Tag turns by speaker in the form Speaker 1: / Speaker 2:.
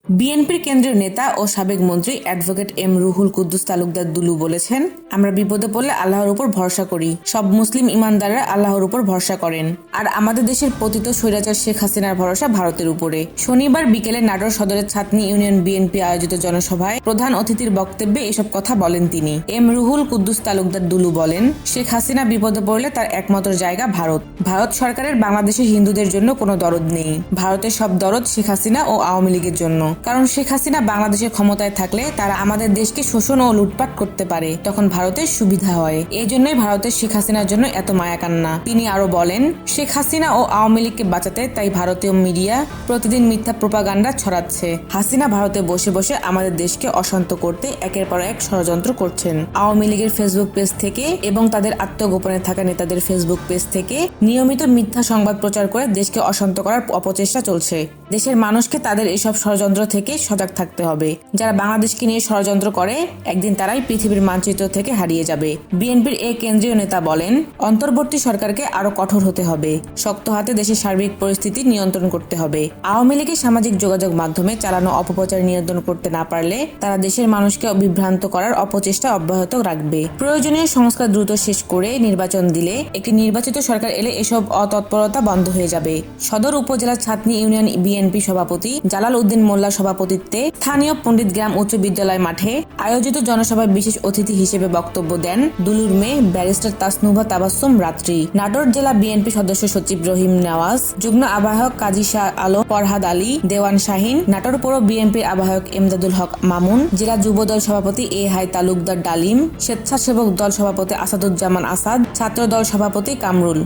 Speaker 1: বিএনপির কেন্দ্রীয় নেতা ও সাবেক মন্ত্রী অ্যাডভোকেট এম রুহুল কুদ্দুস তালুকদার দুলু বলেছেন, আমরা বিপদে পড়লে আল্লাহর উপর ভরসা করি। সব মুসলিম ইমানদাররা আল্লাহর উপর ভরসা করেন। আর আমাদের দেশের পতিত স্বৈরাচার শেখ হাসিনার ভরসা ভারতের উপরে। শনিবার বিকেলে নাটোর সদরের ছাতনী ইউনিয়ন বিএনপি আয়োজিত জনসভায় প্রধান অতিথির বক্তব্যে এসব কথা বলেন তিনি। এম রুহুল কুদ্দুস তালুকদার দুলু বলেন, শেখ হাসিনা বিপদে পড়লে তার একমাত্র জায়গা ভারত। ভারত সরকারের বাংলাদেশের হিন্দুদের জন্য কোনো দরদ নেই। ভারতের সব দরদ শেখ হাসিনা ও আওয়ামী লীগের জন্য। কারণ শেখ হাসিনা বাংলাদেশের ক্ষমতায় থাকলে তারা আমাদের দেশকে শোষণ ও লুটপাট করতে পারে, তখন ভারতের সুবিধা হয়। এই জন্যই ভারতের শেখ হাসিনার জন্য এত মায়া কান্না। তিনি আরো বলেন, শেখ হাসিনা ও আওয়ামী লীগকে বাঁচাতে তাই ভারতীয় মিডিয়া প্রতিদিন মিথ্যা প্রোপাগান্ডা ছড়াচ্ছে। হাসিনা ভারতে বসে বসে আমাদের দেশকে অশান্ত করতে একের পর এক ষড়যন্ত্র করছেন। আওয়ামী লীগের ফেসবুক পেজ থেকে এবং তাদের আত্মগোপনে থাকা নেতাদের ফেসবুক পেজ থেকে নিয়মিত মিথ্যা সংবাদ প্রচার করে দেশকে অশান্ত করার অপচেষ্টা চলছে। দেশের মানুষকে তাদের এসব ষড়যন্ত্র থেকে সজাগ থাকতে হবে। যারা বাংলাদেশকে নিয়ে ষড়যন্ত্র করে একদিন তারাই পৃথিবীর মানচিত্র থেকে হারিয়ে যাবে। বিএনপির এই কেন্দ্রীয় নেতা বলেন, অন্তর্বর্তী সরকারকে আরো কঠোর হতে হবে। শক্ত হাতে দেশের সার্বিক পরিস্থিতি নিয়ন্ত্রণ করতে হবে। আওয়ামী লীগের সামাজিক যোগাযোগ মাধ্যমে চালানো অপপ্রচার নিয়ন্ত্রণ করতে না পারলে তারা দেশের মানুষকে বিভ্রান্ত করার অপচেষ্টা অব্যাহত রাখবে। প্রয়োজনীয় সংস্কার দ্রুত শেষ করে নির্বাচন দিলে একটি নির্বাচিত সরকার এলে এসব অতৎপরতা বন্ধ হয়ে যাবে। সদর উপজেলার ছাতনী ইউনিয়ন বিএনপি সভাপতি জালাল উদ্দিন মোল্লার সভাপতিত্বে স্থানীয় পণ্ডিত গ্রাম উচ্চ বিদ্যালয় মাঠে আয়োজিত জনসভায় বিশেষ অতিথি হিসেবে বক্তব্য দেন দুলুর মেয়ে ব্যারিস্টার তাসনুভা তাবাসসুম রাত্রি, নাটোর জেলা বিএনপি সদস্য সচিব রহিম নেওয়াজ, যুগ্ম আহ্বায়ক কাজী শাহ আলম ফরহাদ আলী, দেওয়ান শাহিন, নাটোর পৌর বিএনপির আহ্বায়ক এমদাদুল হক মামুন, জেলা যুব দল সভাপতি এ হাই তালুকদার ডালিম, স্বেচ্ছাসেবক দল সভাপতি আসাদুজ্জামান আসাদ, ছাত্র দল সভাপতি কামরুল।